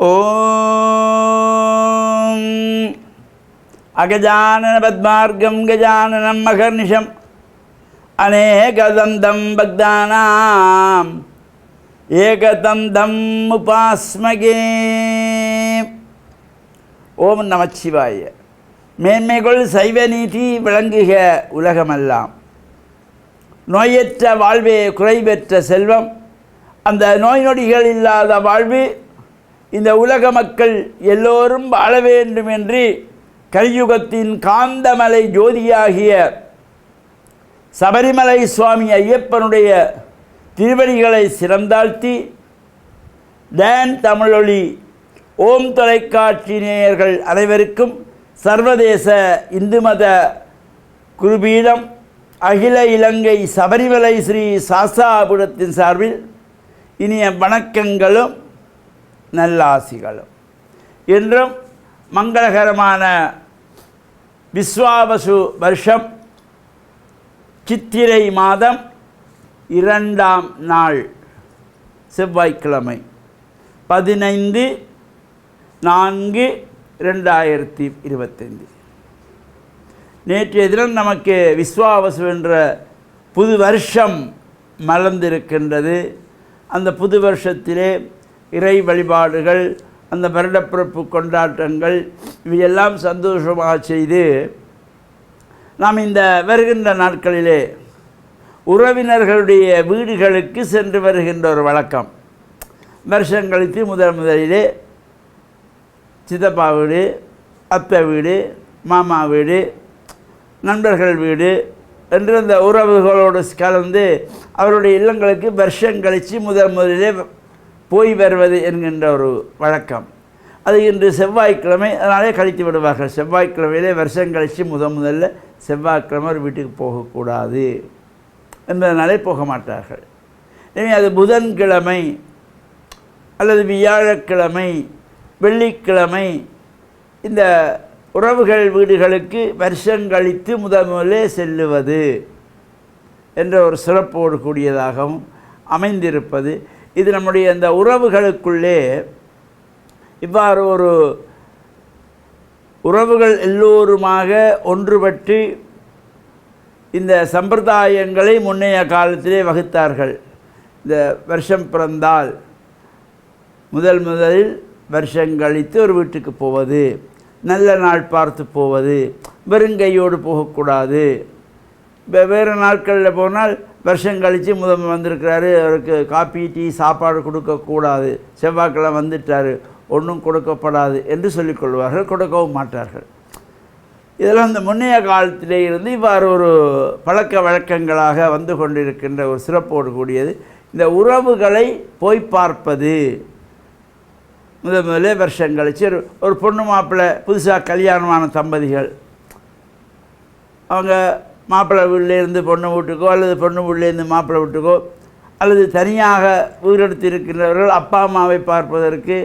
ஓம் அகஜானன பத்மார்க்கம் கஜானனம் மகர்நிஷம் அநேகதந்தம் பக்தானாம் ஏகதந்தம் உபாஸ்மகே. ஓம் நமச்சிவாய. மேன்மைகள் சைவ நீதி விளங்குக உலகமெல்லாம். நோயற்ற வாழ்வே குறைவற்ற செல்வம். அந்த நோய் நொடிகள் இல்லாத வாழ்வு இந்த உலக மக்கள் எல்லோரும் வாழ வேண்டும் என்று கலியுகத்தின் காந்தமலை ஜோதியாகிய சபரிமலை சுவாமி ஐயப்பனுடைய திருவடிகளை சிறந்தாழ்த்தி டான் தமிழொலி ஓம் தொலைக்காட்சி நேயர்கள் அனைவருக்கும் சர்வதேச இந்து மத குருபீடம் அகில இலங்கை சபரிமலை ஸ்ரீ சாஸ்தாபுரத்தின் சார்பில் இனிய வணக்கங்களும் நல்லாசிகளும். இன்றும் மங்களகரமான விஸ்வாவசு வருஷம் சித்திரை மாதம் 2ஆம் நாள் செவ்வாய்க்கிழமை 15/4/2025. நேற்றைய தினம் நமக்கு விஸ்வாவசு என்ற புது வருஷம் மலர்ந்திருக்கின்றது. அந்த புது வருஷத்திலே இறை வழிபாடுகள், அந்த வருடப்பிறப்பு கொண்டாட்டங்கள் இவையெல்லாம் சந்தோஷமாக செய்து நாம் இந்த வருகின்ற நாட்களிலே உறவினர்களுடைய வீடுகளுக்கு சென்று வருகின்ற ஒரு வழக்கம். வருஷம் கழித்து முதலிலே சித்தப்பா வீடு, அத்தை வீடு, மாமா வீடு, நண்பர்கள் வீடு என்று அந்த உறவுகளோடு கலந்து அவருடைய இல்லங்களுக்கு வருஷம் கழித்து முதலிலே போய் வருவது என்கின்ற ஒரு வழக்கம். அது இன்று செவ்வாய்க்கிழமை, அதனாலே கழித்து விடுவார்கள். செவ்வாய்க்கிழமையிலே வருஷம் கழித்து முதல்ல செவ்வாய்க்கிழமை ஒரு வீட்டுக்கு போகக்கூடாது என்பதனாலே போக மாட்டார்கள். எனவே அது புதன்கிழமை அல்லது வியாழக்கிழமை, வெள்ளிக்கிழமை இந்த உறவுகள் வீடுகளுக்கு வருஷம் கழித்து முதலே செல்லுவது என்ற ஒரு சிறப்போடு கூடியதாகவும் அமைந்திருப்பது. இது நம்முடைய இந்த உறவுகளுக்குள்ளே இவ்வாறு ஒரு உறவுகள் எல்லோருமாக ஒன்றுபட்டு இந்த சம்பிரதாயங்களை முன்னைய காலத்திலே வகுத்தார்கள். இந்த வருஷம் பிறந்தால் முதலில் வருஷம் கழித்து ஒரு வீட்டுக்கு போவது, நல்ல நாள் பார்த்து போவது, வெறுங்கையோடு போகக்கூடாது. வேறு நாட்களில் போனால் வருஷம் கழித்து வந்திருக்கிறாரு, அவருக்கு காப்பி டீ சாப்பாடு கொடுக்கக்கூடாது, செவ்வாய்க்கிழமை வந்துட்டார் ஒன்றும் கொடுக்கப்படாது என்று சொல்லிக்கொள்வார்கள், கொடுக்கவும் மாட்டார்கள். இதெல்லாம் இந்த முன்னைய காலத்திலே இருந்து இவ்வாறு ஒரு பழக்க வழக்கங்களாக வந்து கொண்டிருக்கின்ற ஒரு சிறப்போடு கூடியது. இந்த உறவுகளை போய் பார்ப்பது முதலே வருஷம் கழித்து ஒரு பொண்ணு மாப்பிள்ளை புதுசாக கல்யாணமான தம்பதிகள் அவங்க மாப்பிள்ளை வீட்டிலேருந்து பொண்ணு வீட்டுக்கோ அல்லது பொண்ணு வீட்டிலேருந்து மாப்பிள்ளை வீட்டுக்கோ அல்லது தனியாக வீடெடுத்து இருக்கின்றவர்கள் அப்பா அம்மாவை பார்ப்பதற்கு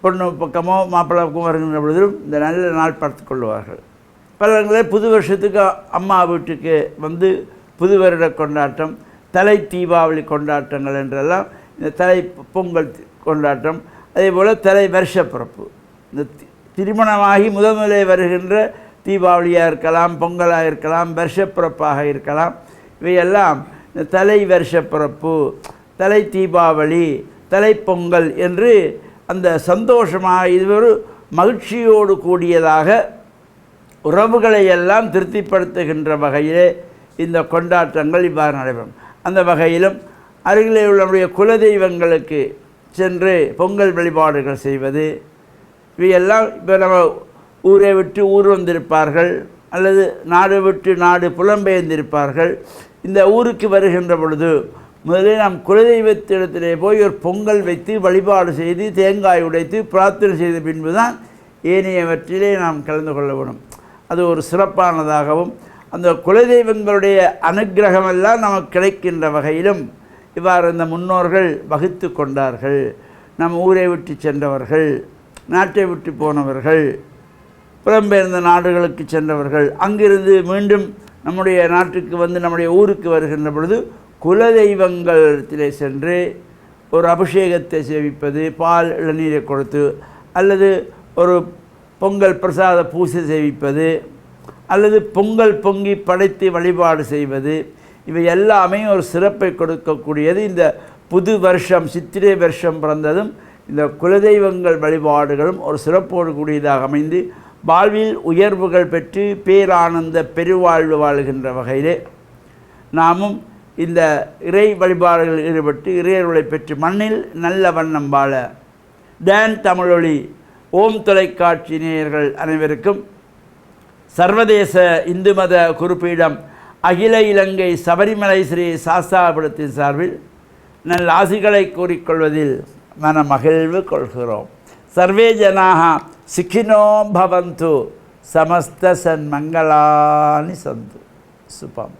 பொண்ணு பக்கமோ மாப்பிள்ளை பக்கம் வருகின்ற பொழுதும் இந்த நல்ல நாள் பார்த்து கொள்வார்கள். பலர்களே புது வருஷத்துக்கு அம்மா வீட்டுக்கு வந்து புது வருட கொண்டாட்டம், தலை தீபாவளி கொண்டாட்டங்கள் என்றெல்லாம், இந்த தலை பொங்கல் கொண்டாட்டம், அதே போல் தலை வருஷ பிறப்பு, இந்த திருமணமாகி முதலே வருகின்ற தீபாவளியாக இருக்கலாம், பொங்கலாக இருக்கலாம், வருஷப்பிறப்பாக இருக்கலாம். இவையெல்லாம் இந்த தலை வருஷப்பிறப்பு, தலை தீபாவளி, தலை பொங்கல் என்று அந்த சந்தோஷமாக இது ஒரு மகிழ்ச்சியோடு கூடியதாக உறவுகளை எல்லாம் திருப்திப்படுத்துகின்ற வகையிலே இந்த கொண்டாட்டங்கள் இவ்வாறு நடைபெறும். அந்த வகையிலும் அருகிலே உள்ள நம்முடைய குலதெய்வங்களுக்கு சென்று பொங்கல் வழிபாடுகள் செய்வது இவையெல்லாம் இப்போ நம்ம ஊரை விட்டு ஊர் வந்திருப்பார்கள் அல்லது நாடு விட்டு நாடு புலம்பெயர்ந்திருப்பார்கள். இந்த ஊருக்கு வருகின்ற பொழுது முதலில் நாம் குலதெய்வத்திடத்திலே போய் ஒரு பொங்கல் வைத்து வழிபாடு செய்து தேங்காய் உடைத்து பிரார்த்தனை செய்த பின்பு தான் ஏனையவற்றிலே நாம் கலந்து கொள்ள வேண்டும். அது ஒரு சிறப்பானதாகவும் அந்த குலதெய்வங்களுடைய அனுக்கிரகமெல்லாம் நமக்கு கிடைக்கின்ற வகையிலும் இவ்வாறு இந்த முன்னோர்கள் வகுத்து கொண்டார்கள். நம் ஊரை விட்டு சென்றவர்கள், நாட்டை விட்டு போனவர்கள், புலம்பெயர்ந்த நாடுகளுக்கு சென்றவர்கள், அங்கிருந்து மீண்டும் நம்முடைய நாட்டுக்கு வந்து நம்முடைய ஊருக்கு வருகின்ற பொழுது குலதெய்வங்களிடத்திலே சென்று ஒரு அபிஷேகத்தை சேவிப்பது, பால் இளநீரை கொடுத்து, அல்லது ஒரு பொங்கல் பிரசாத பூசை சேவிப்பது, அல்லது பொங்கல் பொங்கி படைத்து வழிபாடு செய்வது, இவை எல்லாமே ஒரு சிறப்பை கொடுக்கக்கூடியது. இந்த புது வருஷம் சித்திரை வருஷம் பிறந்ததும் இந்த குலதெய்வங்கள் வழிபாடுகளும் ஒரு சிறப்போடு கூடியதாக அமைந்து வாழ்வில் உயர்வுகள் பெற்று பேரானந்த பெருவாழ்வு வாழ்கின்ற வகையிலே நாமும் இந்த இறை வழிபாடுகளில் ஈடுபட்டு இறையருளை பெற்று மண்ணில் நல்ல வண்ணம் வாழ டான் தமிழொலி ஓம் தொலைக்காட்சி நேயர்கள் அனைவருக்கும் சர்வதேச இந்து மத குறிப்பீடம் அகில இலங்கை சபரிமலை ஸ்ரீ சாஸ்தாபுரத்தின் சார்பில் நல்ல ஆசிகளை கூறிக்கொள்வதில் மன மகிழ்வு கொள்கிறோம். சர்வே ஜனாக சுகினோ பவந்து சமஸ்த சன்மங்களானி சந்து. சுபம்.